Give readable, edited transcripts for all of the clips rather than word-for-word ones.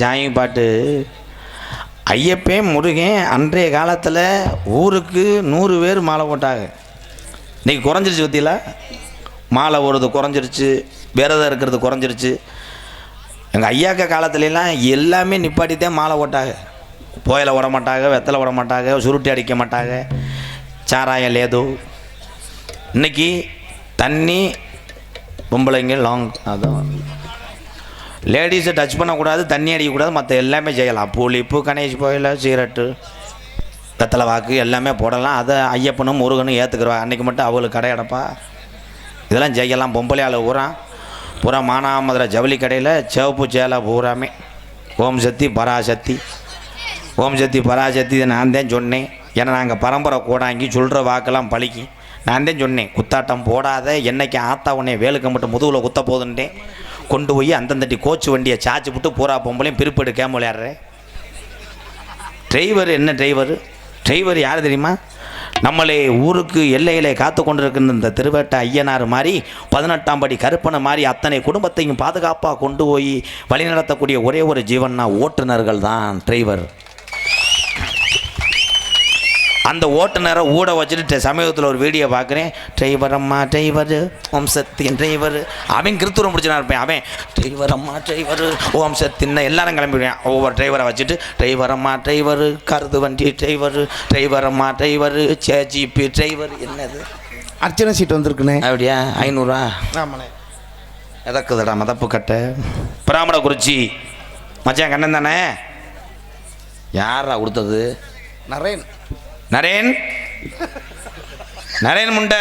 ஜாயி பாட்டு ஐயப்பன் முருகன் அன்றைய காலத்தில் ஊருக்கு 100 பேர் மாலை போட்டாங்க. இன்றைக்கி குறைஞ்சிருச்சு பற்றியில் மாலை ஓடுறது குறைஞ்சிருச்சு, விரதம் இருக்கிறது குறைஞ்சிருச்சு. எங்கள் ஐயாக்க காலத்துலலாம் எல்லாமே நிப்பாட்டித்தான் மாலை போட்டாங்க. புயலை விட மாட்டாங்க, வெத்தலை விட மாட்டாங்க, சுருட்டி அடிக்க மாட்டாங்க, சாராயம் லேதோ. இன்றைக்கி தண்ணி பொம்பளைங்க லாங், அதான் லேடிஸை டச் பண்ணக்கூடாது, தண்ணி அடிக்கக்கூடாது, மற்ற எல்லாமே செய்யலாம். புளிப்பு, கணேஷ் புயல், சிகரெட்டு, வெத்தலை வாக்கு எல்லாமே போடலாம். அதை ஐயப்பனும் முருகனும் ஏற்றுக்குருவா. அன்றைக்கி மட்டும் அவளுக்கு கடை அடைப்பா, இதெல்லாம் செய்யலாம். பொம்பளையால் பூரா மானாமதுரை ஜவுளி கடையில் சிவப்பு சேலை பூராமே ஓம் சக்தி பராசக்தி, ஓம் சக்தி பராசக்தி. இதை நான் தான் சொன்னேன். ஏன்னா நாங்கள் பரம்பரை கூடாங்கி சொல்கிற வாக்கெல்லாம் பழிக்கி நான் தான் சொன்னேன். குத்தாட்டம் போடாத, என்னைக்கு ஆத்தா உடனே வேலுக்கு மட்டும் முதுகில் குத்த போதுன்ட்டேன். கொண்டு போய் அந்தந்தட்டி கோச்சு வண்டியை சாச்சு விட்டு பூரா பொம்பளையும் பிரிப்பெடு கேம் விளையாடுறேன். டிரைவர் என்ன டிரைவர் யார் தெரியுமா? நம்மளே ஊருக்கு எல்லையிலே காத்து கொண்டிருக்கின்ற இந்த திருவேட்ட ஐயனார் மாதிரி 18ஆம் படி கருப்பனை மாதிரி அத்தனை குடும்பத்தையும் பாதுகாப்பாக கொண்டு போய் வழிநடத்தக்கூடிய ஒரே ஒரு ஜீவன்னா ஓட்டுநர்கள் தான் டிரைவர். அந்த ஓட்டுநரை ஊட வச்சுட்டு சமீபத்தில் ஒரு வீடியோ பார்க்குறேன். டிரைவர் அம்மா டிரைவர், ஓம் சத்தின் டிரைவர். அவன் கிருத்தூரம் முடிச்சுனா இருப்பேன். அவன் டிரைவர் அம்மா டிரைவர், ஓம் சத்தின்னு எல்லாரும் கிளம்பிடுவேன். ஒவ்வொரு டிரைவரை வச்சுட்டு டிரைவர் அம்மா டிரைவர், கருது வண்டி டிரைவர், டிரைவர் அம்மா டிரைவர், ஜிபி டிரைவர். என்னது அர்ச்சனை சீட் வந்திருக்குண்ணே? அப்படியா? 500 ஆமாண்ணே. எதக்குதுடா மதப்பு கட்டை? பிராமண குறிச்சி மச்சான் கண்ணன் தானே? யாரா கொடுத்தது? நரேன் முண்டை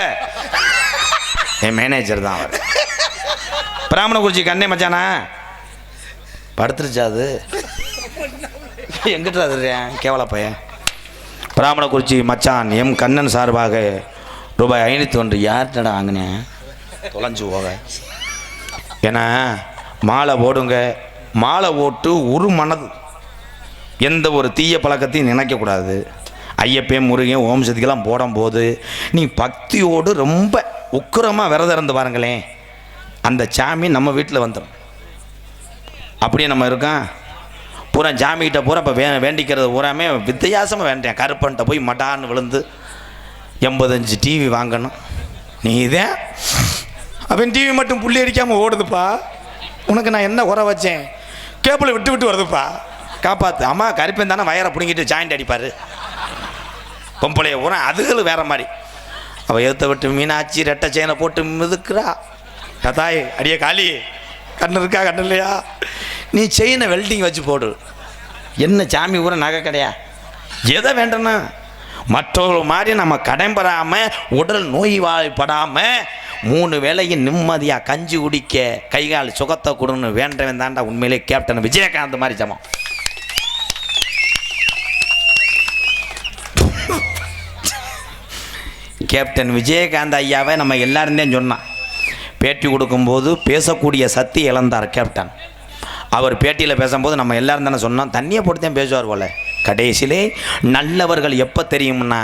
என் மேனேஜர் தான் அவர். பிராமண குறிச்சி கண்ணே மச்சானா படுத்துருச்சா? அது எங்கிட்ட அதுறேன் கேவல பையன். பிராமண குறிச்சி மச்சான் எம் கண்ணன் சார்பாக ரூபாய் 501. யார்கிட்ட வாங்கினேன்? தொலைஞ்சு போக. ஏன்னா மாலை போடுங்க, மாலை போட்டு ஒரு மனது எந்த ஒரு தீய பழக்கத்தையும் நினைக்கக்கூடாது. ஐயப்பன் முருகன் ஓம் சக்திக்கெல்லாம் போடும்போது நீ பக்தியோடு ரொம்ப உக்கிரமாக விரதம் இருந்து பாருங்களேன், அந்த சாமி நம்ம வீட்டில் வந்துடும். அப்படியே நம்ம இருக்கோம் பூரா சாமிகிட்ட பூரா இப்போ வேண்டிக்கிறது பூராமே வித்தியாசமாக வேண்டேன். கருப்பன்ட்ட போய் மடான்னு விழுந்து 85 டிவி வாங்கணும். நீ இதே அவன் டிவி மட்டும் புள்ளி அடிக்காமல் ஓடுதுப்பா. உனக்கு நான் என்ன குறை வச்சேன்? கேபிளை விட்டு வருதுப்பா, காப்பாற்று. அம்மா கருப்பன் தானே வயரை பிடிங்கிட்டு ஜாயிண்ட் அடிப்பார். பொம்பளைய ஊரா அதுகளும் வேற மாதிரி. அவள் எழுத்த விட்டு மீனாட்சி ரெட்டை செயினை போட்டு மிதுக்குறா. கதாய் அடியே காளி, கண்ணு இருக்கா கண்ணு இல்லையா? நீ செயினை வெல்டிங் வச்சு போடு. என்ன சாமி ஊரை நகை கிடையா? எதை வேண்டனா மற்றவர்கள் மாதிரி நம்ம கடன்பெறாமல் உடல் நோய்வாய்ப்படாமல் 3 வேளையும் நிம்மதியாக கஞ்சி குடிக்க கைகால் சுகத்தை கொடுன்னு வேண்டவன் தாண்டா உண்மையிலே கேப்டன் விஜயகாந்த் மாதிரி சமம். கேப்டன் விஜயகாந்த் ஐயாவை நம்ம எல்லாரும் தான் சொன்னான். பேட்டி கொடுக்கும்போது பேசக்கூடிய சக்தி இழந்தார் கேப்டன். அவர் பேட்டியில் பேசும்போது நம்ம எல்லாரும் தானே சொன்னோம், தண்ணியை போட்டு தான் பேசுவார் போல். கடைசியிலே நல்லவர்கள் எப்போ தெரியும்னா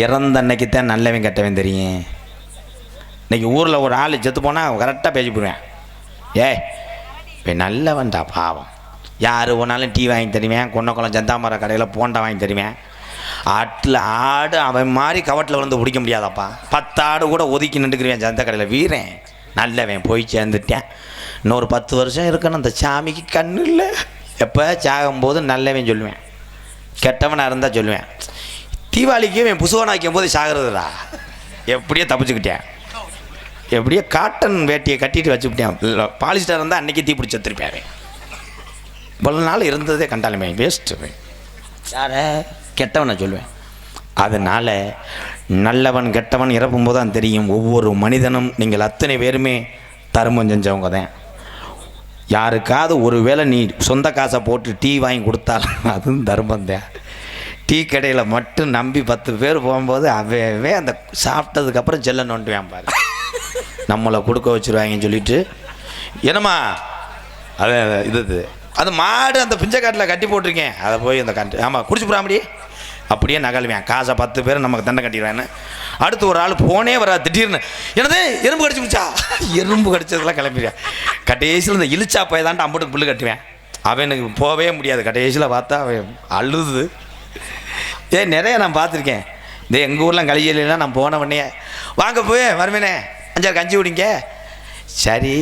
இறந்த அன்னைக்கு தான் நல்லவன் கெட்டவன் தெரியும். இன்றைக்கி ஊரில் ஒரு ஆள் செத்து போனால் கரெக்டாக பேசி போடுவேன். இப்போ நல்லவன்டா பாவம். யார் ஒன்றாலும் டீ வாங்கி தருவேன், கொன்னக்குளம் சந்தாமர கடையில் போண்டா வாங்கி தருவேன். ஆட்டில் ஆடு அவன் மாதிரி கவட்டில் வந்து பிடிக்க முடியாதாப்பா. 10 ஆடு கூட ஒதுக்கி நின்றுக்குருவேன் சந்த கடையில். வீரன் நல்லவன் போய் சேர்ந்துட்டேன். இன்னொரு 10 வருஷம் இருக்கணும். அந்த சாமிக்கு கண்ணு இல்லை. எப்போ சாகும்போது நல்லவன் சொல்லுவேன், கெட்டவனாக இருந்தால் சொல்லுவேன். தீபாவளிக்கு இவன் புசுவனை வைக்கும் போது சாகிறதுடா. எப்படியோ தப்பிச்சுக்கிட்டேன். எப்படியோ காட்டன் வேட்டியை கட்டிட்டு வச்சுக்கிட்டேன். பாலிஸ்டர் இருந்தால் அன்றைக்கி தீ பிடிச்சி வச்சுருப்பேன். இவ்வளோ நாள் இருந்ததே கண்டாலுமே வேஸ்ட்டு. யாரை கெட்டவனை சொல்லுவேன். அதனால் நல்லவன் கெட்டவன் இறப்பும்போது தான் தெரியும். ஒவ்வொரு மனிதனும் நீங்கள் அத்தனை பேருமே தர்மம் செஞ்சவங்க தான். யாருக்காவது ஒரு வேளை நீ சொந்த காசை போட்டு டீ வாங்கி கொடுத்தாலும் அதுவும் தர்மம் தான். டீ கடையில் மட்டும் நம்பி 10 பேர் போகும்போது அவே அந்த சாப்பிட்டதுக்கப்புறம் செல்ல நோண்டுவேன் பாரு. நம்மளை கொடுக்க வச்சுருவாங்கன்னு சொல்லிட்டு என்னம்மா அது இது அது மாடு அந்த பிஞ்சக்காட்டில் கட்டி போட்டிருக்கேன், அதை போய் அந்த கட்டு ஆமாம் குடிச்சு போடாமடி அப்படியே நகழ்வேன். காசை 10 பேர் நமக்கு தண்டை கட்டிடுவேன்னு. அடுத்து ஒரு ஆள் போனே வர திடீர்னு என்னது எறும்பு கடிச்சு முடிச்சா, எறும்பு கடிச்சதெல்லாம் கிளம்பிடுவேன். கடைசியில் இந்த இழிச்சா போய் தான்ட்டு அம்பட்டுக்கு புல்லு கட்டுவேன். அவனுக்கு போகவே முடியாது. கடைசியில் பார்த்தா அவன் அழுது. நிறைய நான் பார்த்துருக்கேன். எங்கள் ஊர்லாம் கலிஜலாம் நான் போன உடனே வாங்க போய் வருமேனே 5 கஞ்சி குடிங்க. சரி,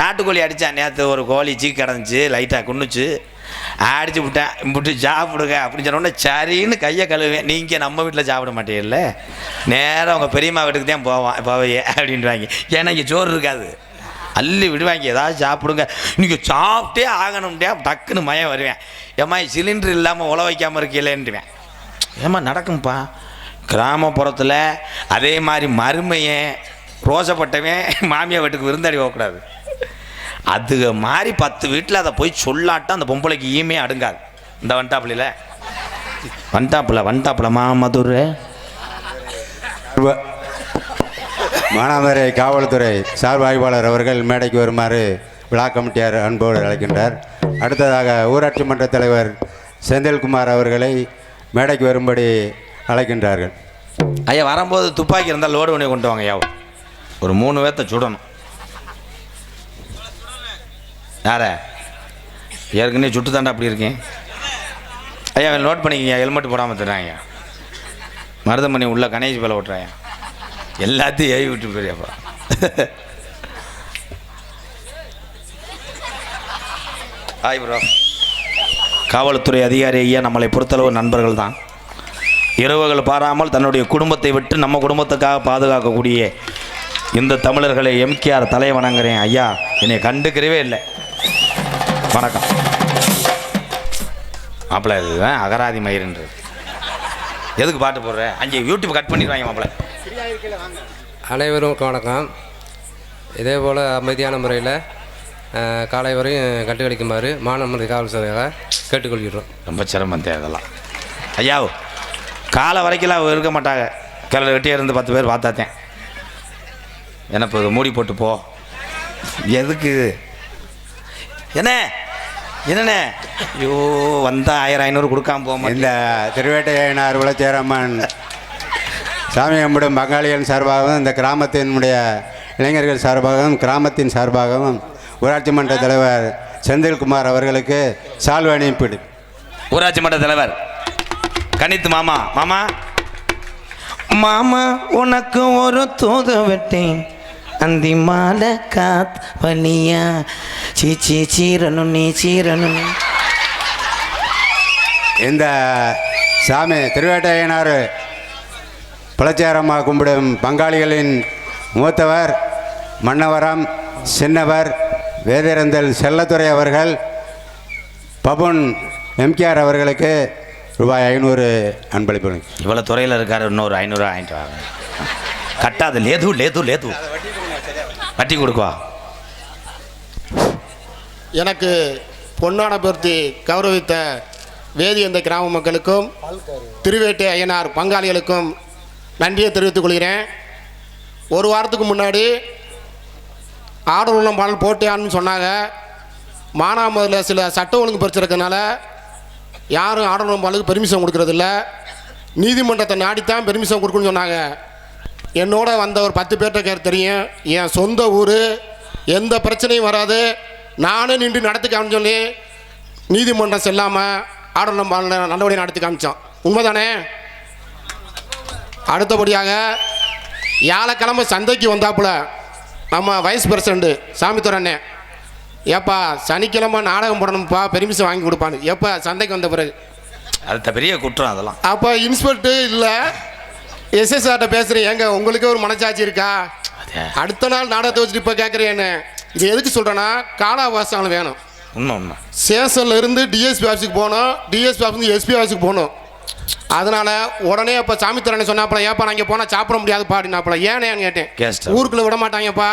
நாட்டுக்கோழி அடித்தான் நேற்று, ஒரு கோழி சீக்கு கிடந்துச்சு, லைட்டாக குன்னுச்சு, அடிச்சு விட்டேன், விட்டு சாப்பிடுங்க அப்படின்னு சொன்ன உடனே சரின்னு கையை கழுவேன். நீங்கள் நம்ம வீட்டில் சாப்பிட மாட்டீங்கல்ல, நேராக உங்கள் பெரியம்மா வீட்டுக்கு தான் போவையே அப்படின்வாங்க. ஏன்னா இங்கே சோறு இருக்காது, அள்ளி விடுவாங்க. ஏதாவது சாப்பிடுங்க, நீங்கள் சாப்பிட்டே ஆகணும்ட்டே டக்குன்னு மயம் வருவேன். ஏம்மா சிலிண்டர் இல்லாமல் உழ வைக்காமல் இருக்கீங்களேன்ட்டுவேன். ஏம்மா நடக்கும்ப்பா கிராமப்புறத்தில். அதே மாதிரி மருமையன் ரோசப்பட்டவன் மாமியார் வீட்டுக்கு விருந்தாடி போகக்கூடாது. அது மாதிரி 10 வீட்டில் அதை போய் சொல்லாட்டம் அந்த பொம்பளைக்கு ஈமே அடுங்காது. இந்த வண்டாப்புல மாமதுரை மானாமதுரை காவல்துறை சார்பு ஆய்வாளர் அவர்கள் மேடைக்கு வருமாறு விழா கமிட்டியார் அன்போடு அழைக்கின்றார். அடுத்ததாக ஊராட்சி மன்ற தலைவர் செந்தில்குமார் அவர்களை மேடைக்கு வரும்படி அழைக்கின்றார்கள். ஐயா வரும்போது துப்பாக்கி இருந்தால் லோடு பண்ணி கொண்டு வாங்க. ஐயா ஒரு 3 பேர்த்த சுடணும். யார ஏற்கனவே சுட்டு தாண்டா அப்படி இருக்கேன். ஐயா நோட் பண்ணிக்கிங்க, ஹெல்மெட் போடாமல் தர்றாங்க. மருதமணி உள்ள கணேஷ் பேல ஓட்டுறாங்க. எல்லாத்தையும் ஏவி விட்டு போயிடுப்பா. Hi bro. காவல்துறை அதிகாரி ஐயா நம்மளை பொறுத்தளவு நண்பர்கள் தான். இரவுகள் பாராமல் தன்னுடைய குடும்பத்தை விட்டு நம்ம குடும்பத்துக்காக பாதுகாக்கக்கூடிய இந்த தமிழர்களை எம்கேஆர் தலை வணங்குறேன். ஐயா என்னை கண்டுக்கிறவே இல்லை. வணக்கம் மாப்பிள்ளை. இதுதான் அகராதி மயிர்ன்றது. எதுக்கு பாட்டு போடுற? அங்கே யூடியூப் கட் பண்ணிடுவாங்க மாப்பிள்ளை. அனைவரும் வணக்கம். இதே போல் அமைதியான முறையில் காலை வரையும் கட்டுக்கழிக்குமாறு மாநகர காவல்துறையாக கேட்டுக்கொள்கிறோம். ரொம்ப சிரமம் அதெல்லாம். ஐயா காலை வரைக்கும் இருக்க மாட்டாங்க. கிளறு வெட்டியே இருந்து 10 பேர் பார்த்தாத்தேன். என்ன இப்போ மூடி போட்டு போ. எதுக்கு என்னண்ணே? ஐயோ வந்தால் 1000-500 கொடுக்காம போக. இந்த திருவேட்டையனார் குலச்சேரம்மன் சாமி கும்பிடும் பங்காளிகள் சார்பாகவும் இந்த கிராமத்தினுடைய இளைஞர்கள் சார்பாகவும் கிராமத்தின் சார்பாகவும் ஊராட்சி மன்ற தலைவர் செந்தில்குமார் அவர்களுக்கு சால்வை அணிப்பிடு. ஊராட்சி மன்ற தலைவர் கணித்து மாமா. மாமா உனக்கு ஒரு தூது விட்டேன், அந்தி மாலை காத் வலியா சீரணும் நீ சீரணும். இந்த சாமி திருவேட்டையனார் குலச்சேரம்மா கும்பிடும் பங்காளிகளின் மூத்தவர் மன்னவரம் சின்னவர் வேதிரந்தல் செல்லத்துறை அவர்கள் பபுன் எம்கேஆர் அவர்களுக்கு ரூபாய் 500 அன்பளிப்பு. இவ்வளோ துறையில் இருக்காரு, இன்னொரு 500 வாங்கிட்டு வாங்க. கட்டாது லேது வட்டி கொடுக்குவா. எனக்கு பொன்னான பொருத்தி கௌரவித்த வேதியந்த கிராம மக்களுக்கும் திருவேட்டை ஐயனார் பங்காளிகளுக்கும் நன்றியை தெரிவித்துக் கொள்கிறேன். ஒரு வாரத்துக்கு முன்னாடி ஆடல் உள்ளம் பாடல் போட்டியான்னு சொன்னாங்க. மானாமதுரையில் சில சட்ட ஒழுங்கு பிரச்சனைனால யாரும் ஆடல் உள்ளம் பாடலுக்கு பெர்மிஷன் கொடுக்கறதில்ல. நீதிமன்றத்தை நாடித்தான் பெர்மிஷன் கொடுக்கணும்னு சொன்னாங்க. என்னோட வந்த ஒரு 10 பேர்கிட்ட தெரியும், என் சொந்த ஊர், எந்த பிரச்சனையும் வராது, நானே நின்று நடத்தி காமிச்சு சொல்லி நீதிமன்றம் செல்லாமல் ஆடல் உள்ளம் பாடல் நல்லபடியாக நடத்தி காமிச்சோம். உண்மைதானே? அடுத்தபடியாக வியாழக்கிழமை சந்தைக்கு வந்தாப்புல நம்ம வைஸ் பிரசிடண்ட் சாமித்துறை அண்ணே, ஏப்பா சனிக்கிழமை நாடகம் போடணும்ப்பா, பெர்மிஷன் வாங்கி கொடுப்பான்னு. எப்போ சந்தைக்கு வந்த பிறகு அது பெரிய குற்றம் அதெல்லாம். அப்போ இன்ஸ்பெக்டர் இல்லை எஸ்எஸ்ஆர்ட்ட பேசுகிறேன், ஏங்க உங்களுக்கு ஒரு மனச்சாட்சி இருக்கா? அடுத்த நாள் நாடகத்தை வச்சுட்டு இப்போ கேட்குறேன்னு. இது எதுக்கு சொல்கிறேன்னா காலாவாசம் வேணும். உண்மை ஸ்டேஷனில் இருந்து டிஎஸ்பி ஆஃபீஸுக்கு போகணும், டிஎஸ்பி ஆஃபீஸ் எஸ்பி ஆஃபீஸுக்கு போகணும். அதனால் உடனே இப்போ சாமித்துறை சொன்னாப்புல, ஏப்பா நான் இங்கே போனால் சாப்பிட முடியாதுப்பா அப்படின்னாப்புல. ஏன்னு கேட்டேன். ஊருக்குள்ளே விட மாட்டாங்கப்பா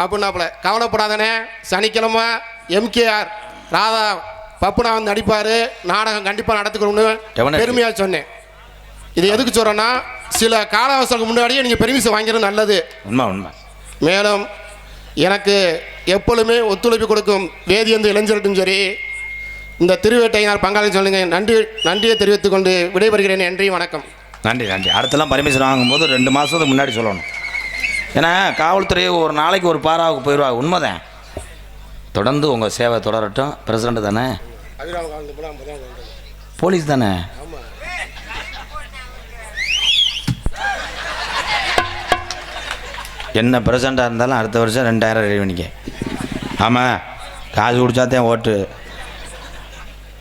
அப்படின்னாப்புல. கவலைப்படாதானே, சனிக்கிழமை எம்கேஆர் ராதா பப்புனா வந்து நடிப்பார், நாடகம் கண்டிப்பாக நடத்துக்கணும்னு பெருமையாக சொன்னேன். இது எதுக்கு சொல்கிறேன்னா சில கால அவசரத்துக்கு முன்னாடியே நீங்கள் பெர்மிஷன் வாங்கிறது நல்லது. உண்மை. மேலும் எனக்கு எப்பொழுதுமே ஒத்துழைப்பு கொடுக்கும் வேதியந்த இளைஞர்களுக்கும் சரி, இந்த திருவேட்டையினார் பங்காளி சொல்லுங்க நன்றியை தெரிவித்துக் கொண்டு விடைபெறுகிறேன். நன்றி, வணக்கம். நன்றி. அடுத்தெல்லாம் பர்மிஷன் வாங்கும்போது 2 மாதத்துக்கு முன்னாடி சொல்லணும். ஏன்னா காவல்துறை ஒரு நாளைக்கு ஒரு பாராவுக்கு போயிடுவாங்க. உண்மைதான். தொடர்ந்து உங்கள் சேவை தொடரட்டும். பிரசிடண்ட் தானே, போலீஸ் தானே? என்ன பிரசிடண்டாக இருந்தாலும் அடுத்த வருஷம் 2000 ரெடி பண்ணிக்க. ஆமாம், காசு குடித்தாதான் ஓட்டு.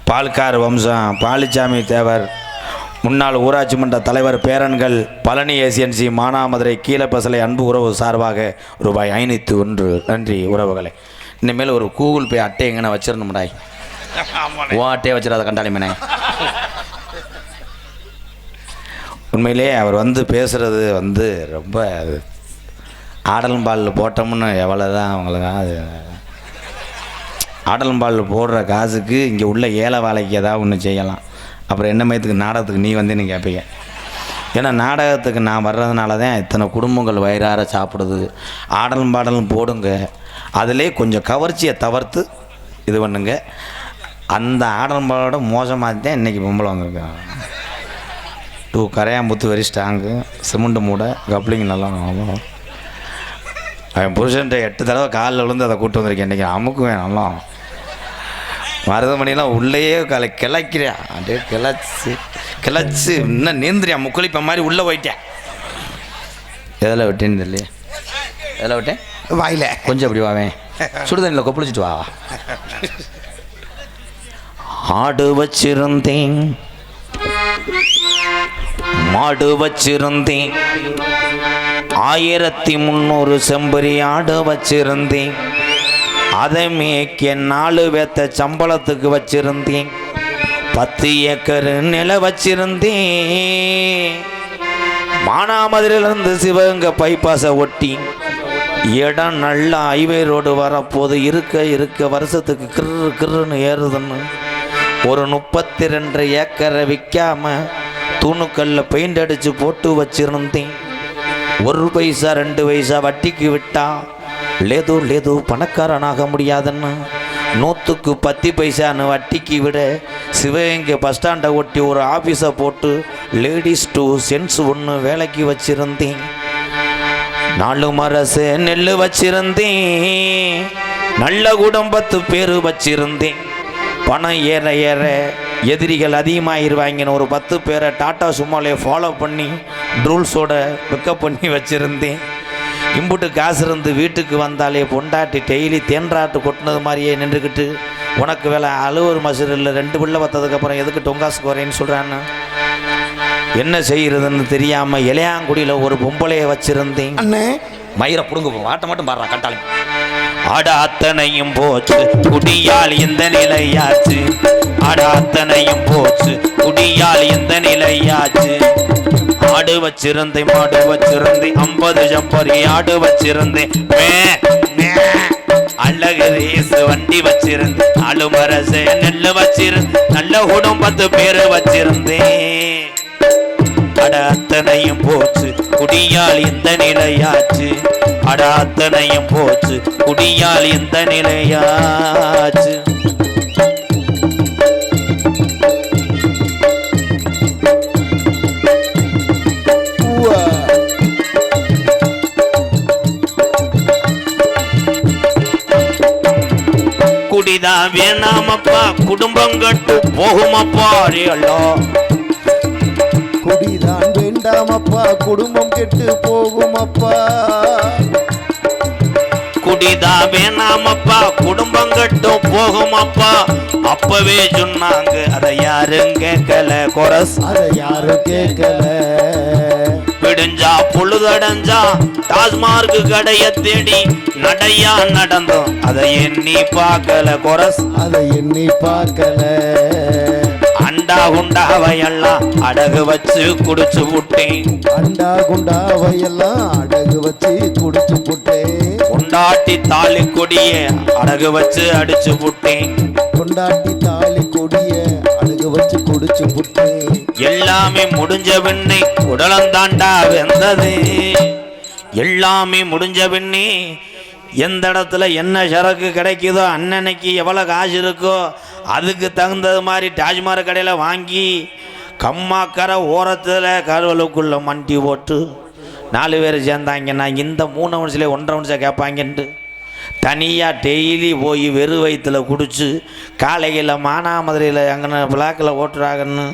பால்கார் வம்சம் பாலிச்சாமி தேவர், முன்னாள் ஊராட்சி மன்ற தலைவர் பேரன்கள், பழனி ஏசியன்சி மானாமதுரை கீழப்பசலை அன்பு உறவு சார்பாக ரூபாய் 501. நன்றி உறவுகளை. இனிமேல் ஒரு கூகுள் பே அட்டை எங்கன்னா வச்சிடணும்டாய். ஓ அட்டையை வச்சிடாத கண்டாளிமேனே. உண்மையிலே அவர் பேசுகிறது ரொம்ப ஆடலம்பாலில் போட்டோம்னு எவ்வளோதான் அவங்களுக்கு அது ஆடலம்பாலில் போடுற காசுக்கு இங்கே உள்ள ஏழை வேலைக்கு ஏதாவது ஒன்று செய்யலாம். அப்புறம் என்ன மயத்துக்கு நாடகத்துக்கு நீ நீ கேட்பீங்க. ஏன்னா நாடகத்துக்கு நான் வர்றதுனால தான் இத்தனை குடும்பங்கள் வயிறார சாப்பிடுது. ஆடலும் பாடலும் போடுங்க, அதிலே கொஞ்சம் கவர்ச்சியை தவிர்த்து இது பண்ணுங்க. அந்த ஆடலும் பாடலோட மோசமாக தான் இன்றைக்கி பொம்பளை வந்திருக்காங்க. 2 கரையாம்புத்து வெரி ஸ்ட்ராங்கு, சிமெண்ட் மூடை, கப்ளிங் நல்லா. அவன் புருஷன்ட்ட 8 தடவை காலில் விழுந்து அதை கூப்பிட்டு வந்திருக்கேன். இன்றைக்கி அமுக்குவேன் நல்லா. மருதமணிலாம் உள்ளேயே கிளக்கிறேன். அப்படியே கிளச்சு இன்னும் நீந்திரியா முக்குளிப்ப மாதிரி உள்ளே போயிட்டேன். எதில் விட்டேன்னு தெரியலையே. எதில் விட்டேன்? வாயில கொஞ்சம் அப்படி வாவேன், சுடுதண்ணில் கொப்பளிச்சிட்டு வா. ஆடு வச்சிருந்தேன், மாடு வச்சிருந்தேன், 1300 செம்பரி ஆடு வச்சிருந்தேன். அதை மேய்க்க 4 பேத்த சம்பளத்துக்கு வச்சிருந்தேன். 10 ஏக்கர் நில வச்சிருந்தேன். மானாமதுரையிலிருந்து சிவகங்கை பைபாஸை ஒட்டி இடம் நல்லா ஹைவே ரோடு வரப்போது இருக்க வருஷத்துக்கு கிருன்னு ஏறுதுன்னு ஒரு 32 ஏக்கரை விற்காம தூணுக்கல்ல பெயிண்ட் அடித்து போட்டு வச்சிருந்தேன். 1 பைசா 2 பைசா வட்டிக்கு விட்டா லேது பணக்காரனாக முடியாதுன்னு 100க்கு 10 பைசான்னு வட்டிக்கு விட சிவகங்கை பஸ் ஸ்டாண்டை ஒட்டி ஒரு ஆஃபீஸை போட்டு லேடிஸ் டூ சென்ஸ் 1 வேலைக்கு வச்சிருந்தேன். 4 மரசு நெல் வச்சிருந்தேன். நல்ல குடும்பத்து பேர் வச்சிருந்தேன். பணம் ஏற எதிரிகள் அதிகமாகிடுவாங்கன்னு ஒரு 10 பேரை டாட்டா சும்மாலே ஃபாலோ பண்ணி ரூல்ஸோட பிக்கப் பண்ணி வச்சுருந்தேன். இம்புட்டு காசு இருந்து வீட்டுக்கு வந்தாலே பொண்டாட்டி டெய்லி தேன்றாட்டு கொட்டினது மாதிரியே நின்றுக்கிட்டு உனக்கு வேலை அலுவல் மசூர் இல்லை 2 பிள்ளை வந்ததுக்கப்புறம் எதுக்கு டொங்காசுக்கு வரேன்னு சொல்கிறான்னு என்ன செய்கிறதுன்னு தெரியாமல் இளையாங்குடியில் ஒரு பொம்பளையை வச்சுருந்தேன். அண்ணே மயிரை புடுங்க ஆட்ட மட்டும் பாடுறான் கட்டாளி. ஆட அத்தனையும் போச்சு குடியால் இந்த நிலையாச்சு. ஆட அத்தனையும் போச்சு குடியால் இந்த நிலையாச்சு. ஆடு வச்சிருந்தேன், மாடு வச்சிருந்தேன், 50 ஜம்பரி ஆடு வச்சிருந்தேன். அழகு ரேசு வண்டி வச்சிருந்தேன். அலுமரசு நெல்லு வச்சிருந்தேன். நல்ல குடும்பத்து பேரு வச்சிருந்தேன். அட அத்தனையும் போச்சு குடியால் இந்த நிலையாச்சு. அட அத்தனையும் போச்சு குடியால் இந்த நிலையாச்சு. குடிதான் வேணாமப்பா குடும்பம் கட்டு போகுமப்பா. குடிதான் வேண்டாமப்பா குடும்பம் கெட்டு போகுமப்பா. குடிதான் வேணாமப்பா குடும்பம் கட்டும் போகுமப்பா. அப்பவே சொன்னாங்க அதை யாரும் கேட்கல. கொரஸ் அதை யாரும் கேட்கல. விடுஞ்சா பொழுதடைஞ்சா டாஸ்மார்க் கடைய தேடி நடையா நடந்தோம். அதை எண்ணி பார்க்கல. கொரஸ் அதை எண்ணி பார்க்கல. அண்டா குண்டாவையெல்லாம் அடகு வச்சு குடிச்சு விட்டேன். அண்டா குண்டாவையெல்லாம் அடகு வச்சு குடிச்சு புட்டேன். கொண்டாட்டி தாலி கொடிய அடகு வச்சு அடிச்சு விட்டேன். கொண்டாட்டி தாலி கொடிய அடகு வச்சு குடிச்சு புட்டேன். எல்லாமே முடிஞ்ச பின்னே உடலந்தாண்டா வெந்தது. எல்லாமே முடிஞ்ச பின்னே எந்த இடத்துல என்ன சரக்கு கிடைக்குதோ அன்னன்னைக்கு எவ்வளோ காசு இருக்கோ அதுக்கு தகுந்தது மாதிரி டாஸ்மார்க் கடையில் வாங்கி கம்மாக்கரை ஓரத்தில் கருவலுக்குள்ளே மண்டி போட்டு 4 பேர் சேர்ந்தாங்கன்னா இந்த 3 நிமிஷத்துலேயே 1.5 நிமிஷம் கேட்பாங்கன்ட்டு தனியாக டெய்லி போய் வெறு வயிற்றில் குடித்து காலையில் மானாமதுரையில் அங்கே பிளாக்கில் ஓட்டுறாங்கன்னு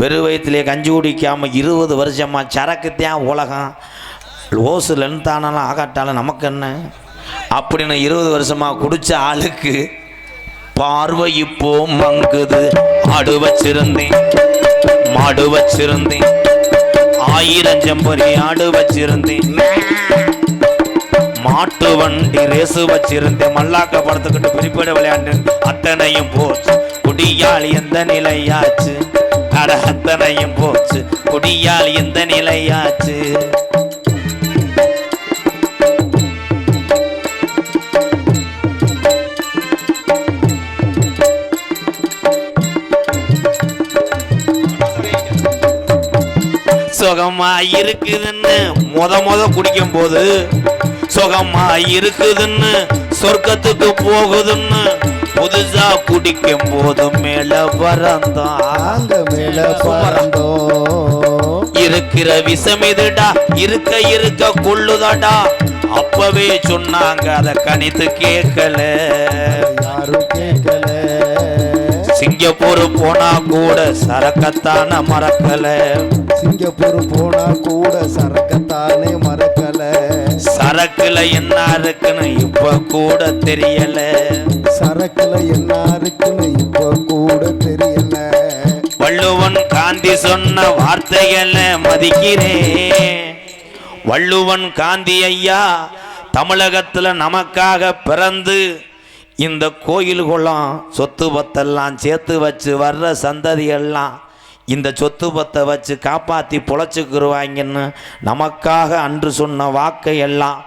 வெறு வயிற்றுலேயே கஞ்சி குடிக்காமல் 20 வருஷமாக சரக்குத்தான் உலகம் ஓசு லென்த்தானாலும் ஆகாட்டாலும் நமக்கு என்ன அப்படின்னு 20 வருஷமாக குடித்த ஆளுக்கு பார்வை இப்போ மங்குது. ஆடு வச்சிருந்தேன், மாடு வச்சிருந்தேன், 1000 செம்பரி ஆடு வச்சிருந்தேன், மாட்டு வண்டி ரேசு வச்சிருந்தேன், மல்லாக்க படத்துக்கிட்டு பிரிப்பட விளையாண்டு அத்தனையும் போச்சு. குடியால் எந்த நிலையாச்சு, அட அத்தனையும் போச்சு. குடியால் எந்த நிலையாச்சு. சுகமா இருக்குதுன்னு முத குடிக்கும் போது சுகமா இருக்குதுன்னு சொர்க்கத்துக்கு போகுதுன்னு புதுசா குடிக்கும் போது மேல வரந்தான் மேல பறந்தோம். இருக்கிற விஷம் இதுடா, இருக்க கொள்ளுதாடா. அப்பவே சொன்னாங்க, அதை கணித்து கேட்கல, யாரும் கேட்கல. சிங்கப்பூர் போனா கூட சரக்கத்தான மறக்கல, சிங்கப்பூர் போனா கூட சரக்கத்தானே மறக்கல. சரக்குல என்ன இருக்குன்னு இப்ப கூட தெரியல, சரக்குல என்ன இருக்குன்னு இப்ப கூட தெரியல. வள்ளுவன் காந்தி சொன்ன வார்த்தைகளை மதிக்கிறேன். வள்ளுவன் காந்தி ஐயா தமிழகத்துல நமக்காக பிறந்து இந்த கோயில் குளம் சொத்து பத்தெல்லாம் சேர்த்து வச்சு வர்ற சந்ததியெல்லாம் இந்த சொத்து பத்தை வச்சு காப்பாற்றி பொழைச்சிக்கிருவாங்கன்னு நமக்காக அன்று சொன்ன வாக்கையெல்லாம்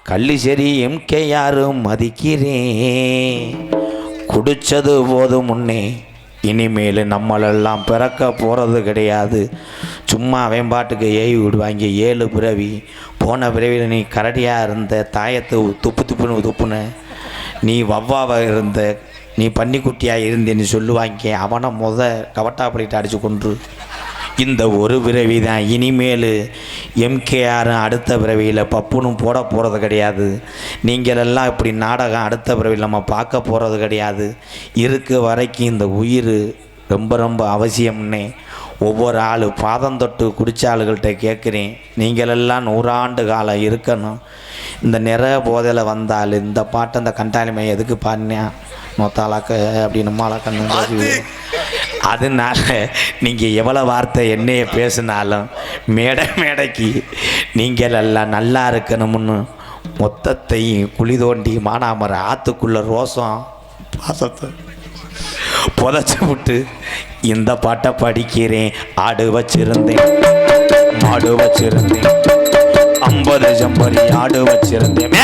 கள்ளிசேரி எம்கேஆர் மதிக்கிறேன். குடித்தது போது முன்னே இனிமேல் நம்மளெல்லாம் பிறக்க போகிறது கிடையாது. சும்மா அவன் பாட்டுக்கு ஏவி விடுவாங்க. 7 பிறவி, போன பிறவியில் நீ கரடியாக இருந்த, தாயத்தை துப்புன்னு துப்புன, நீ வவ்வாவாக இருந்த, நீ பன்னிக்குட்டியாக இருந்தேன்னு சொல்லுவாங்க. அவனை கவட்டாப்படிட்டு அடித்து கொன்று இந்த ஒரு பிறவி தான். இனிமேல் எம்கேஆர் அடுத்த பிறவியில் பப்புனும் போட போகிறது கிடையாது. நீங்களெல்லாம் இப்படி நாடகம் அடுத்த பிறவியில் நம்ம பார்க்க போகிறது கிடையாது. இருக்க வரைக்கும் இந்த உயிர் ரொம்ப ரொம்ப அவசியம்னே ஒவ்வொரு ஆள் பாதம் தொட்டு குடிச்ச ஆளுகள்கிட்ட கேட்குறேன். நீங்களெல்லாம் 100 ஆண்டு காலம் இருக்கணும். இந்த நிறைய போதையில் வந்தால் இந்த பாட்டை அந்த கண்டாலிமை எதுக்கு பாடினா மொத்தாளாக்க அப்படின்னு மாலாக்கண்ணு. அதனால நீங்கள் எவ்வளோ வார்த்தை என்னைய பேசினாலும் மேடைக்கு நீங்கள் எல்லாம் நல்லா இருக்கணும்னு மொத்தத்தையும் குழி தோண்டி மானாமர ஆற்றுக்குள்ள ரோசம் பாசத்தை புதைச்சி விட்டு இந்த பாட்டை படிக்கிறேன். ஆடு வச்சிருந்தேன், மாடு வச்சிருந்தேன், 50 செம்பரி ஆடு வச்சிருந்தேன்,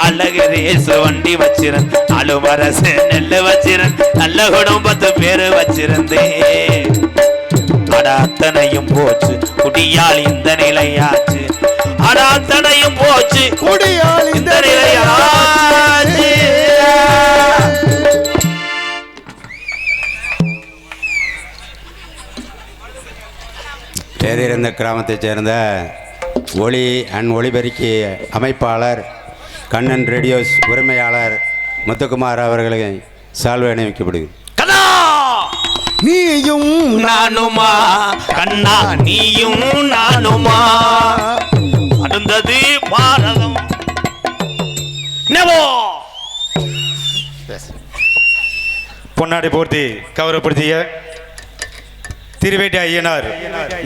அழகு ரேசு வண்டி வச்சிருந்தேன், அலுவரசு நெல்லு வச்சிருந்தேன், நல்ல குடும்பத்து பேரு வச்சிருந்தேன். அட அத்தனையும் போச்சு, குடியால் இந்த நிலையாச்சு. அட அத்தனையும் போச்சு, குடியால் இந்த நிலையாச்சு. பேரிருந்த கிராமத்தைச் சேர்ந்த ஒளி அண்ட் ஒளிபெருக்கி அமைப்பாளர், கண்ணன் ரேடியோஸ் உரிமையாளர் முத்துக்குமார் அவர்களை சால்வை அணிவிக்கப்படுது. நீயும் நானுமா கண்ணா, நீயும் நானுமா, அடுந்தது பாரதம். பொன்னாடை போர்த்தி கௌரவப்படுத்திய திருவேட்டை ஐயனார்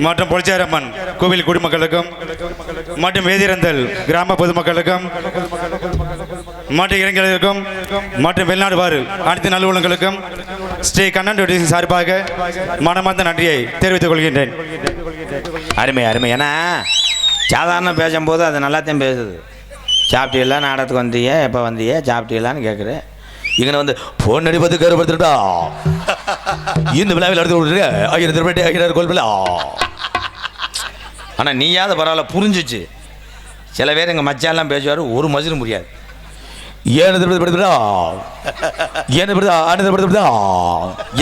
மற்றும் பொலிச்சாரம்மன் கோவில் குடிமக்களுக்கும் மற்றும் வேதிரந்தல் கிராம பொதுமக்களுக்கும் மற்றும் இளைஞர்களுக்கும் மற்றும் வெளிநாடு வாரு அனைத்து நல்லுள்ளங்களுக்கும் ஸ்ரீ கண்ணன் டொடிசின் சார்பாக மனமார்ந்த நன்றியை தெரிவித்துக் கொள்கின்றேன். அருமை அருமை. ஏன்னா சாதாரண பேசும்போது அது நல்லாத்தையும் பேசுது. சாப்பிட்டீங்களா, நாடகத்துக்கு வந்தீங்க, எப்போ வந்தீங்க, சாப்பிட்டீங்களான்னு கேட்குறேன். இங்கே வந்து ஃபோன் அடிப்பது கருப்படுத்துட்டா இந்த விழாவில் எடுத்து விட்டுருக்க 1000 ரூபாய் 1000 கோல்பில். ஆனால் நீயாவது பரவாயில்ல, புரிஞ்சிச்சு. சில பேர் எங்கள் மச்சான்லாம் பேசுவார், ஒரு மஜிலும் முடியாது.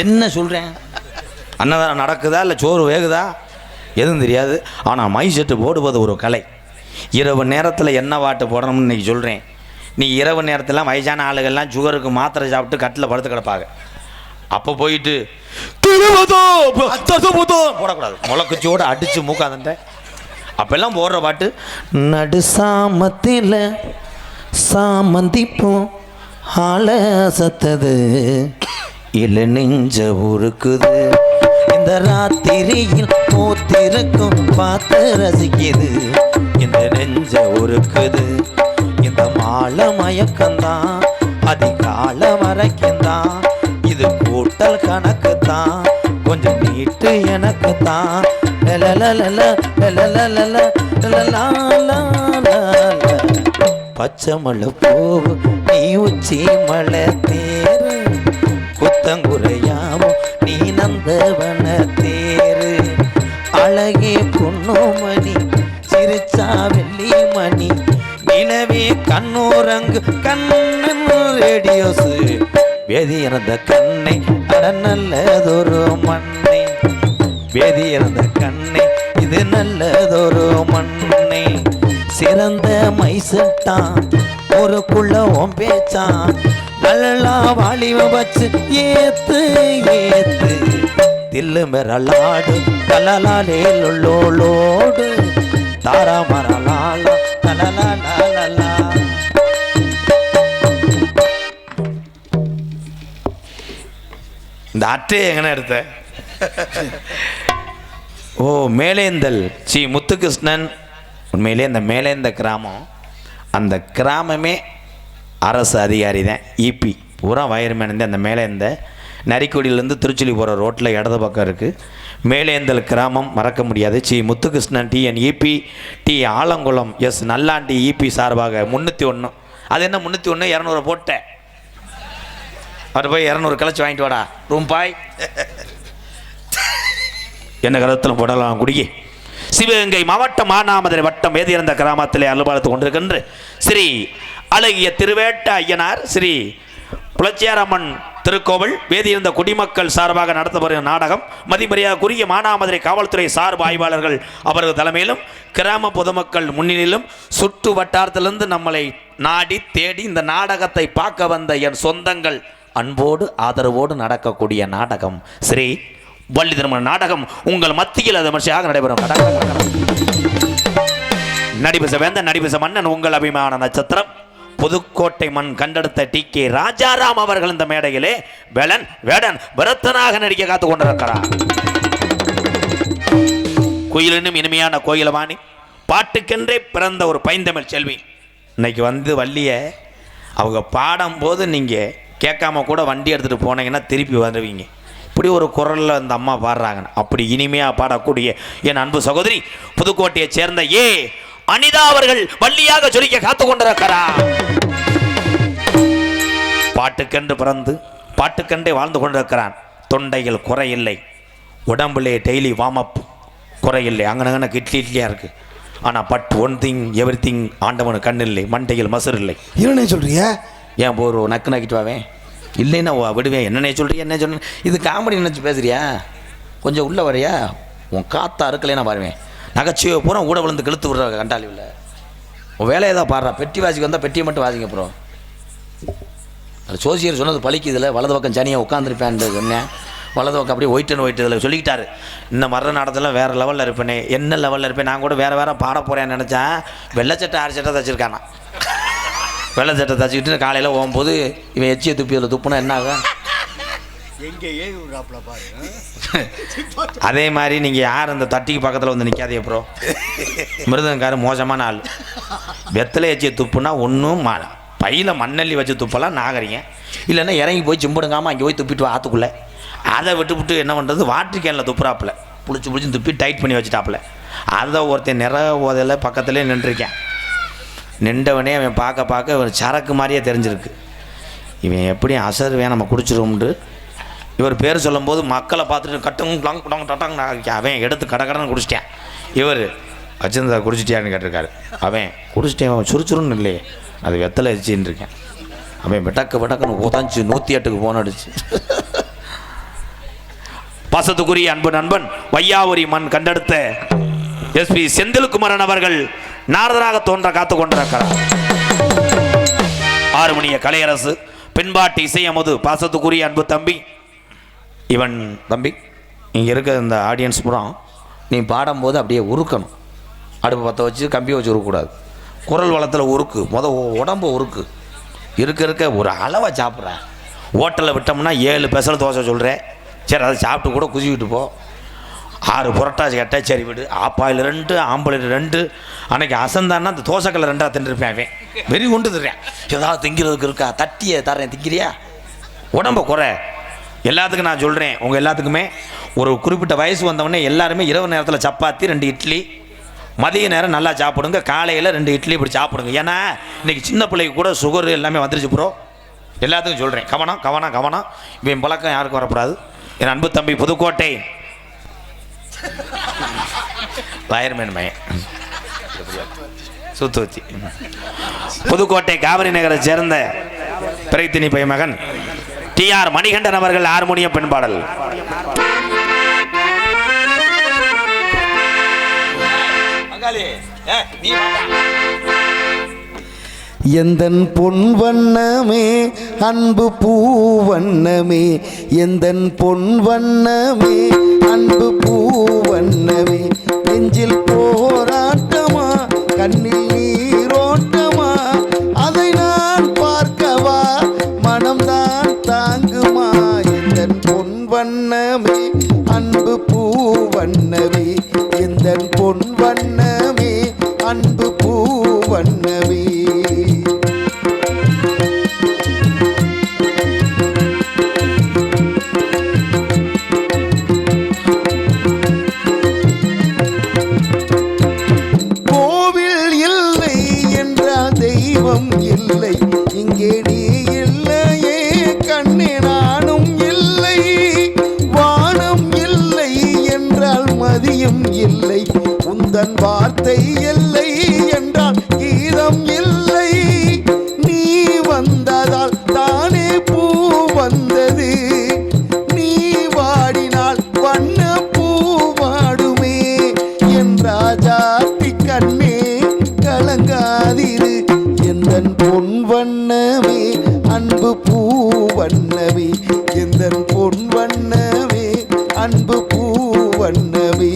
என்ன சொல்கிறேன், அன்னதானம் நடக்குதா இல்லை சோறு வேகுதா எதுவும் தெரியாது. ஆனால் மை செட்டு போடுவது ஒரு கலை. இரவு நேரத்தில் என்ன பாட்டு போடணும்னு இன்றைக்கி சொல்கிறேன். நீ இரவு நேரத்தில் வயசான ஆளுகள்லாம் சுகருக்கு மாத்திரை சாப்பிட்டு கட்டில் படுத்து கிடப்பாங்க. அப்போ போயிட்டு போடக்கூடாது, முளைக்குச்சியோடு அடித்து மூக்காதண்ட. அப்பெல்லாம் போடுற பாட்டு நடு சாமத்தில் சாமந்திப்போம் ஆள சத்தது இல்லை நெஞ்ச உருக்குது இந்த ராத்திரியில் போத்திருக்கும் பார்த்து ரசிக்குது இந்த நெஞ்ச உருக்குது இந்த மாலை மயக்கம்தான் அதிகால வரைக்கும்தான் இது கூட்டல் கணக்கு தான் கொஞ்சம் நீட்டு எனக்கு தான் பச்சை மலை போவு நீ உச்சி மலை தேரு குத்தங்குறையாமோ நீ நந்தவன தேரு அழகே பொன்னோமணி சிரிச்சா வெள்ளி மணி நிலவே கண்ணூரங்கு கண்ணன் ரேடியோஸு வேதி இறந்த கண்ணை அட நல்லதொரு மண்ணை வேதி இறந்த கண்ணை இது நல்லதொரு மண்ணை சிறந்த மைசட்டான் ஒரு குள்ள ஓம் பேச்சான் நல்லா வாலிவ வச்சு ஏத்து ஏத்து தில்லு மெரலாடு தலலாலே லோலோடு தாரா மரலாலா தலலாலா. இந்த அட்டையை எங்கன எடுத்த? ஓ, மேலேந்தல் சி முத்துகிருஷ்ணன். உண்மையிலே இந்த மேலேந்த கிராமம், அந்த கிராமமே அரசு அதிகாரி தான். இபி பூரா வயர்மேன். அந்த மேலேந்த நரிக்குடியிலேருந்து திருச்சுழி போகிற ரோட்டில் இடது பக்கம் இருக்குது. மேலேந்தல் கிராமம் மறக்க முடியாது. C Muthukrishnan TN EB D Alangulam S Nallandi EB சார்பாக 301. அது என்ன 301? 200 போட்டேன். அவர் போய் 200 கழிச்சு வாங்கிட்டு வாடா ரூம் பாய். என்ன கருத்தில் போடலாம் குடியே. சிவகங்கை மாவட்டம் மானாமதுரை வட்டம் வேதியறந்த கிராமத்திலே அலுவலத்து கொண்டிருக்கின்ற ஸ்ரீ அழகிய திருவேட்ட ஐயனார் ஸ்ரீ புலச்சியாரம்மன் திருக்கோவில் வேதியிருந்த குடிமக்கள் சார்பாக நடத்தப்படும் நாடகம் மதிமரியாதைக்குரிய மானாமதுரை காவல்துறை சார்பு ஆய்வாளர்கள் அவர்கள் தலைமையிலும் கிராம பொதுமக்கள் முன்னிலையிலும் சுற்று வட்டாரத்திலிருந்து நம்மளை நாடி தேடி இந்த நாடகத்தை பார்க்க வந்த என் சொந்தங்கள் அன்போடு ஆதரவோடு நடக்கக்கூடிய நாடகம் ஸ்ரீ வள்ளி திருமண நாடகம் உங்கள் மத்தியில் அது விமர்சையாக நடைபெறும். நடிபச வேந்த நடிபச மன்னன் உங்கள் அபிமான நட்சத்திரம் புதுக்கோட்டை மண் கண்டெடுத்த டி.கே. ராஜாராம் அவர்கள் இந்த மேடையிலே வேலன் வேடன் விரத்தனாக நடிக்க காத்து கொண்டிருக்கிறார். குயிலினும் இனிமையான கோயிலவாணி பாட்டுக்கென்றே பிறந்த ஒரு பைந்தமிழ் செல்வி. இன்னைக்கு வந்து வள்ளியை அவங்க பாடும்போது நீங்கள் கேட்காம கூட வண்டி எடுத்துகிட்டு போனீங்கன்னா திருப்பி வந்துடுவீங்க. இப்படி ஒரு குரலில் அந்த அம்மா பாடுறாங்க. அப்படி இனிமையாக பாடக்கூடிய என் அன்பு சகோதரி புதுக்கோட்டையைச் சேர்ந்த ஏ அனிதா அவர்கள் வள்ளியாக சொல்லிக்க காத்து கொண்டிருக்கிறார். பாட்டுக்கென்று பிறந்து பாட்டுக்கென்றே வாழ்ந்து கொண்டிருக்கிறான். தொண்டையில் குறையில்லை, உடம்புலே டெய்லி வார்மப் குறையில்லை, அங்கனங்கன இட்லியாக இருக்குது. ஆனால் but one thing everything ஆண்டவனு கண் இல்லை, மண்டையில் மசர் இல்லை. என்ன சொல்றியா? ஏன் ஒரு நக்கு நக்கிட்டு வாவேன் இல்லைன்னா விடுவேன். என்னன்னே சொல்கிறீ என்ன சொன்ன? இது காமெடி நினச்சி பேசுறியா? கொஞ்சம் உள்ளே வரையா? உன் காத்தா இருக்கலைன்னா பாருவேன். நகைச்சுவை பூரா ஊட விழுந்து கழுத்து விடுற கண்டாலிவில் உன் வேலையை தான் பாடுறா. பெட்டி வாசிக்கு வந்தால் பெட்டியை மட்டும் வாசிங்க. அப்புறம் அது சோசியர் சொன்னது பழிக்குதில்ல. வலது பக்கம் சனியாக உட்காந்துருப்பேன் சொன்னேன். வலது பக்கம் அப்படியே ஒயிட்டு இதில் சொல்லிக்கிட்டாரு. இந்த மர நாடத்தில் வேறு லெவலில் இருப்பேனே. என்ன லெவலில் இருப்பேன்? நான் கூட வேறு பாட போகிறேன்னு நினச்சேன். வெள்ளைச்சட்டை 6 சட்டை தச்சிருக்கானா. வெள்ளை சட்டை தச்சுக்கிட்டு காலையில் போகும்போது இவன் எச்சியை துப்பி அதில் துப்புனா என்ன ஆகும்? அதே மாதிரி நீங்கள் யார் அந்த தட்டிக்கு பக்கத்தில் வந்து நிற்காதே. அப்புறம் மிருதங்காரு மோசமான ஆள். வெத்தலை எச்சியை துப்புனா ஒன்றும் பையில் மண்ணள்ளி வச்சு துப்பலாம் நாகரிங்க. இல்லைன்னா இறங்கி போய் சிம்பிடுங்காமல் அங்கே போய் துப்பிட்டு ஆற்றுக்குள்ளே. அதை விட்டு என்ன பண்ணுறது? வாட்டர் கேனில் துப்புறாப்புல புளிச்சு துப்பி டைட் பண்ணி வச்சுட்டாப்புல. அதை ஒருத்தன் நிற ஓதையில் பக்கத்துலேயே நின்றுருக்கேன். நின்றவனே அவன் பார்க்க ஒரு சரக்கு மாதிரியே தெரிஞ்சிருக்கு. இவன் எப்படி அசர்வேன் நம்ம குடிச்சிருவோம்ன்று இவர் பேர் சொல்லும்போது மக்களை பார்த்துட்டு டட்டாங்க அவன் எடுத்து கடன்னு குடிச்சிட்டேன். இவர் வச்சிருந்தா குடிச்சிட்டியான்னு கேட்டிருக்காரு. அவன் குடிச்சிட்டேன் சுறுச்சுருன்னு இல்லையே, அது வெத்தலை அடிச்சின்னு இருக்கேன். அவன் விட்டக்குன்னு உதஞ்சி 108க்கு போன் அடிச்சு. பாசத்துக்குரிய அன்பு நண்பன் வையாவூரி மண் கண்டெடுத்த எஸ்பி செந்தில்குமரன் அவர்கள் நாரதராக தோன்ற காத்து கொண்டிருக்கிறார். ஆறுமணிய கலையரசு பெண்பாட்டு இசையமுது பாசத்துக்குரிய அன்பு தம்பி இவன் தம்பி இங்கே இருக்க இந்த ஆடியன்ஸ் பூரா நீ பாடும்போது அப்படியே உருக்கணும். அடுப்பு பற்ற வச்சு கம்பியை வச்சு உருக்கக்கூடாது. குரல் வளத்தில் உருக்கு உடம்பு உருக்கு இருக்க ஒரு அளவை சாப்பிட்றேன். ஹோட்டலில் விட்டோம்னா 7 பெசல் தோசை சொல்கிறேன். சரி அதை சாப்பிட்டு கூட குதிக்கிட்டு போ. 6 புரட்டாசி கேட்டால் சரி விடு. ஆப்பாயில் 2 ஆம்பளையில் 2 அன்னைக்கு அசந்தான்னா அந்த தோசைக்கல்ல 2 தின்றுருப்பேன். அவன் வெறி கொண்டு தர்றேன். ஏதாவது திங்கிறதுக்கு இருக்கா தட்டியை தரேன் திங்கிறியா உடம்பை குறை. எல்லாத்துக்கும் நான் சொல்கிறேன், உங்கள் எல்லாத்துக்குமே ஒரு குறிப்பிட்ட வயசு வந்தவொடனே எல்லாருமே இரவு நேரத்தில் சப்பாத்தி 2 இட்லி, மதிய நேரம் நல்லா சாப்பிடுங்க, காலையில் 2 இட்லி இப்படி சாப்பிடுங்க. ஏன்னா இன்றைக்கி சின்ன பிள்ளைக்கு கூட சுகர் எல்லாமே வந்துருச்சு ப்ரோ. எல்லாத்துக்கும் சொல்கிறேன், கவனம் கவனம் கவனம். இவன் பழக்கம் யாருக்கும் வரக்கூடாது. என் அன்பு தம்பி புதுக்கோட்டை வயர்மேன் மயன் சுத்துவச்சி புதுக்கோட்டை காவிரி நகரை சேர்ந்த பிரைத்தினி பை மகன் TR மணிகண்டன் அவர்கள் ஹார்மோனியம் பெண்பாடல். எந்தன் பொன் வண்ணமே அன்பு பூவண்ணமே, எந்தன் பொன் வண்ணமே அன்பு பூவண்ணமே, நெஞ்சில் போராட்டமா கண்ணில் நீரோட்டமா, அதை நான் பார்க்கவா மனம்தான் தாங்குமா. எந்தன் பொன் வண்ணமே அன்பு பூவண்ணமே, எந்தன் பொன் வண்ணமே அன்பு பூவண்ணமே. கோவில் இல்லை என்றால் தெய்வம் இல்லை, இங்கே நீ இல்லையே கண்ணே நானும் இல்லை. வானம் இல்லை என்றால் மதியம் இல்லை, உந்தன் வார்த்தை இல்லை என்றால் கீதம் இல்லை. நீ வந்ததால் தானே பூ வந்தது, நீ வாடினால் வண்ண பூ வாடுமே. என் ராஜாத்தி கண்ணே கலங்காதிரு, எந்தன் பொன் வண்ணமே அன்பு பூ வண்ணமே, எந்தன் பொன் வண்ணமே அன்பு பூ வண்ணமே.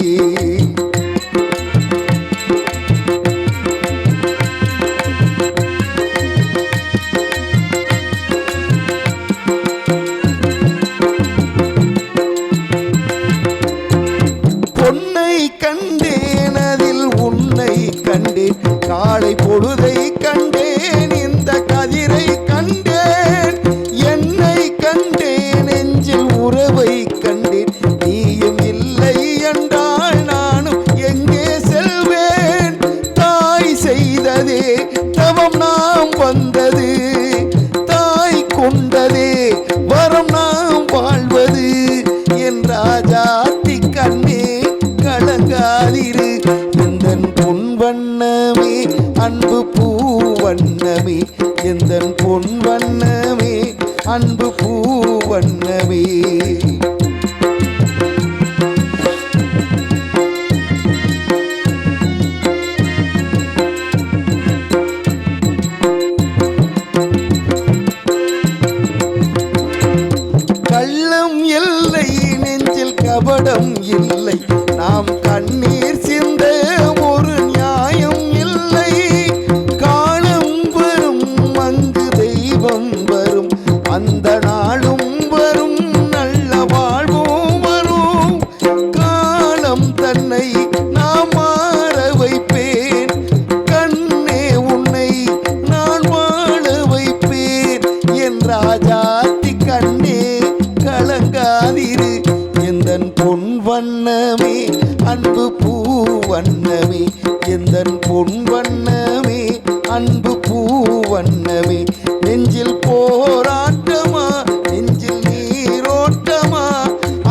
பொன்னை கண்டேன் அதில் உன்னை கண்டேன், காலை பொழுதை கண்டேன் இந்த கதிரை கண்டேன், என்னை கண்டேன் நெஞ்சில் உறவை கண்டேன். நீயும் இல்லை என்றால் நானும் எங்கே செல்வேன். தாய் செய்ததே தவம் நாம் வந்தது, தாய் கொண்டதே வரம் நாம் வாழ்வது. என் ராஜாத்தி கண்ணே கலங்காதிரு, எந்தன் பொன் வண்ணமே அன்பு பூ வண்ணமே, எந்தன் பொன் வண்ணமே அன்பு பூ வண்ணமே. கள்ளம் இல்லை நெஞ்சில் கபடம் இல்லை, நாம் கண்ணீர் சிந்த ஒரு நியாயம் இல்லை. காலம் வரும் அங்கு தெய்வம் வரும், அந்த நாளும் வரும் நல்ல வாழ்வும் வரும். காலம் தன்னை நாம் மாற வைப்பேன், கண்ணே உன்னை நான் வாழ வைப்பேன். என் ராஜாத்தி கண்ணே கலங்காதிரு, எந்தன் பொன் வண்ணமே அன்பு பூ வண்ணமே, எந்தன் பொன் வண்ணமே அன்பு பூ வண்ணமே. நெஞ்சில் போராட்டமா நெஞ்சில் நீரோட்டமா,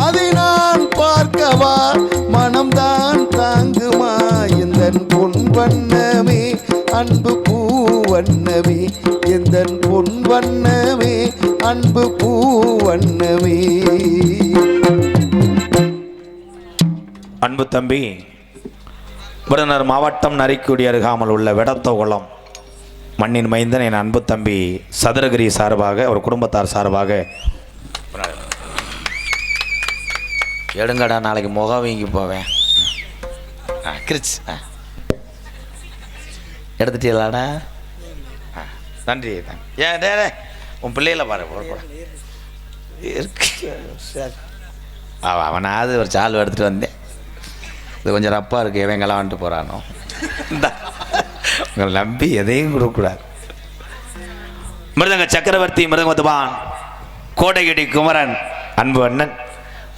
அதை நான் பார்க்கவா மனம்தான் தாங்குமா. எந்தன் பொன் வண்ணமே அன்பு பூ வண்ணமே, எந்தன் பொன் வண்ணமே அன்பு பூ வண்ணமே. அன்பு தம்பி விருதுநகர் மாவட்டம் நரிக்குடி அருகாமல் உள்ள வெடத்தோகுளம் மண்ணின் மைந்தன் என் அன்பு தம்பி சதுரகிரி சார்பாக அவர் குடும்பத்தார் சார்பாக எடுங்கடா, நாளைக்கு முகம் வீங்கி போவேன். கிரிச் எடுத்துட்டீங்களாடா? நன்றி. ஏன் டே உன் பிள்ளைகளை பாரு அவனாவது ஒரு சால்வை எடுத்துகிட்டு வந்தேன். இது கொஞ்சம் ரப்பாக இருக்குது, எவங்கெல்லாம் வந்துட்டு போகிறானோ. உங்களை நம்பி எதையும் கொடுக்கக்கூடாது. மிருதங்க சக்கரவர்த்தி மிருதங்கத்துவான் கோடையடி குமரன் அன்பு அண்ணன்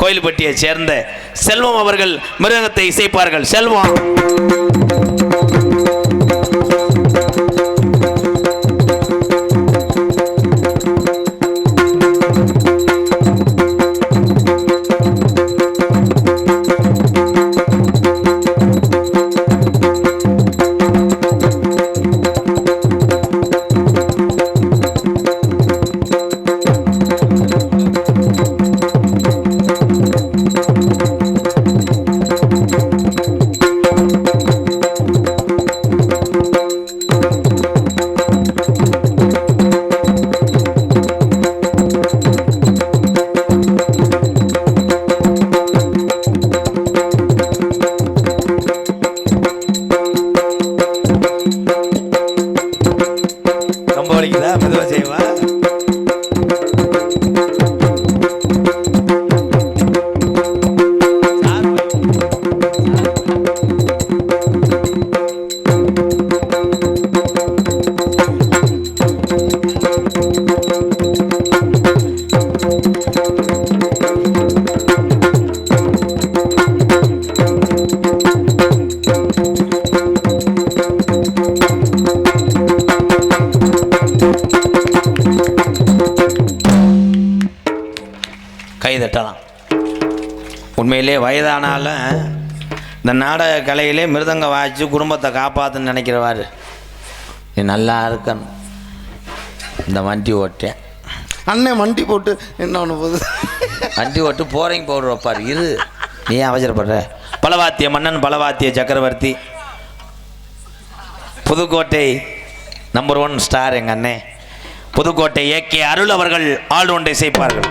கோயில்பட்டியை சேர்ந்த செல்வம் அவர்கள் மிருதங்கத்தை இசைப்பார்கள். செல்வம். கைதட்டலாம். உண்மையிலே வயதானாலும் இந்த நாடக கலையிலே மிருதங்க வாய்ச்சி குடும்பத்தை காப்பாற்றுன்னு நினைக்கிறவாரு. நீ நல்லா இருக்கணும். இந்த வண்டி ஓட்டேன் அண்ணன் வண்டி போட்டு என்ன ஒன்று போகுது. வண்டி ஓட்டு போரிங் பவுடர் வைப்பார். இரு, நீ ஏன் அவசரப்படுற? பலவாத்திய மன்னன் பலவாத்திய சக்கரவர்த்தி புதுக்கோட்டை நம்பர் 1 ஸ்டார் எங்கள் அண்ணே புதுக்கோட்டை ஏகே அருள் அவர்கள் ஆல்ரவுண்டை இசைப்பார்கள்.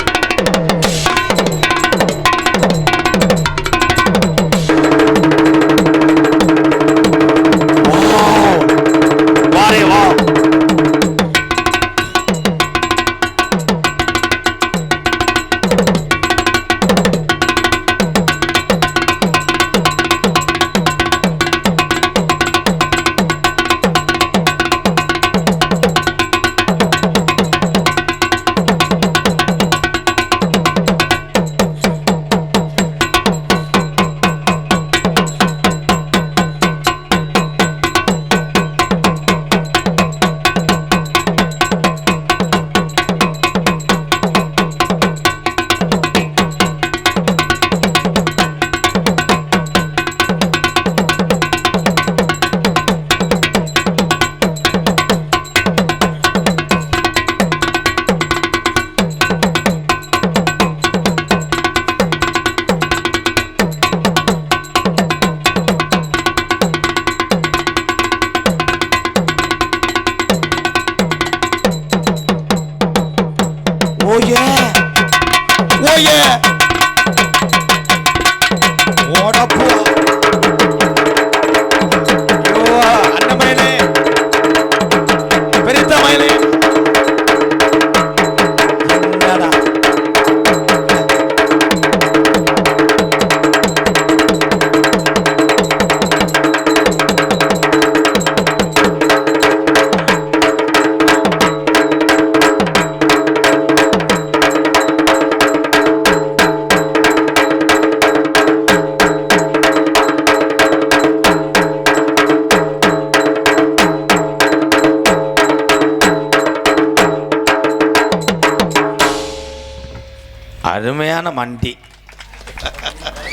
அருமையான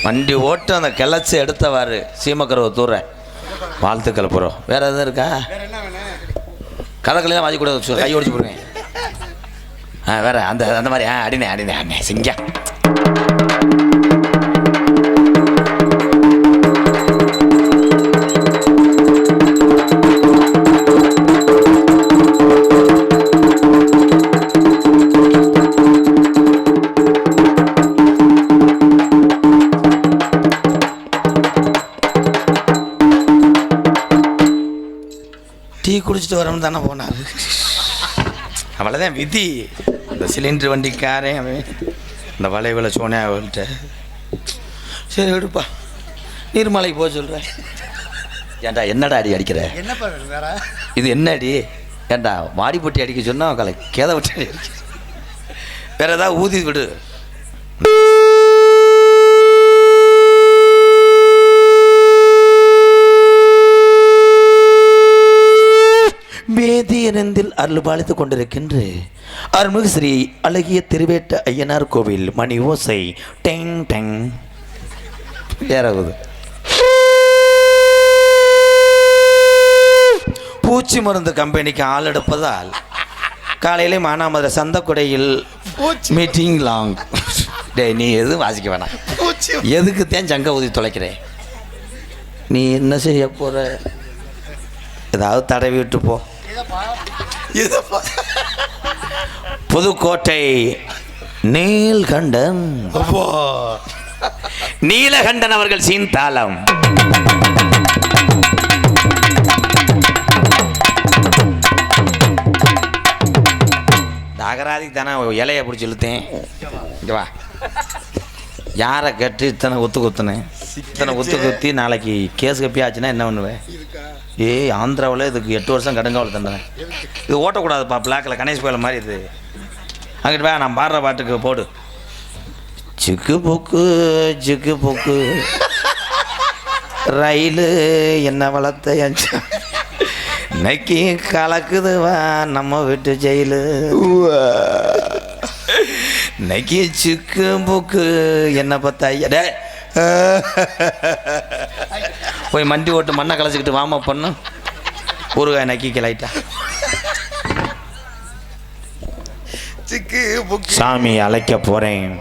வண்டி ஓட்டு அந்த கிளச்சி எடுத்தவாறு சீமக்கரவை தூர வாழ்த்துக்கள் ப்ரோ. வேற எதுவும் இருக்கா? கதக்கலையும் வாங்கி கூட கை ஓடிச்சு போடுவேன். வேற அந்த மாதிரி அடினே சிங்கா. குடிச்சிட்டு வரணும் தானே போனார். அவ்வளோதான் விதி. அந்த சிலிண்டர் வண்டிக்காரன் அவன் இந்த வளைவில் சொன்னேன் அவள்கிட்ட. சரி விடுப்பா, நீர்மலைக்கு போக சொல்கிறேன். ஏன்டா என்னடா அடி அடிக்கிற? என்னப்பா வேற? இது என்ன அடி? ஏன்டா மாடிப்பட்டி அடிக்க சொன்னால் கலை கேதை விட்டு அடிக்க. வேற ஏதாவது ஊதி விடு. வேதியனந்தில் அருள் பாலித்துக் கொண்டிருக்கின்ற அருள்மிகு ஸ்ரீ அழகிய திருவேட்ட ஐயனார் கோவில் மணி ஓசை டெங் டெங் ஏறாகுது. பூச்சி மருந்து கம்பெனிக்கு ஆள் எடுப்பதால் காலையிலே மானாமதுரை சந்தக்குடையில் மீட்டிங் லாங். டே நீ எதுவும் வாசிக்க வேணாம். எதுக்கு தான் சங்க ஊதி தொலைக்கிறேன்? நீ என்ன செய்ய போற? ஏதாவது தடவி விட்டு போ. புதுக்கோட்டை நீல்கண்டன் நீலகண்டன் அவர்கள் சீன்தாளம். அகராதிக்கு தானே இலையை பிடிச்சி இழுத்தேன். இங்கே வா. யாரை கட்டு இத்தனை ஒத்து குத்துனேன்? இத்தனை ஒத்து குத்தி நாளைக்கு கேஸ் கப்பியாச்சுன்னா என்ன பண்ணுவேன்? ஏய் ஆந்திராவில் இதுக்கு 8 வருஷம் கடுங்காவல் தண்டனை. இது ஓட்டக்கூடாதுப்பா. பிளாக்கில் கணேஷ் கோயில மாதிரி இது. அங்கிட்டு வா, நான் பாடுற பாட்டுக்கு போடு. சிக்கு புக்கு ரயிலு என்ன வளர்த்த இன்னைக்கு கலக்குதுவா நம்ம வீட்டு ஜெயிலு. இன்னைக்கு சிக்கு புக்கு என்ன பார்த்தா ஐயா போய் மண்டி ஓட்டு மண்ணை கலைச்சிக்கிட்டு வாமா பண்ணு. ஊறுகாய் நக்கி கிளைட்டா. சாமி அழைக்க போறேன்.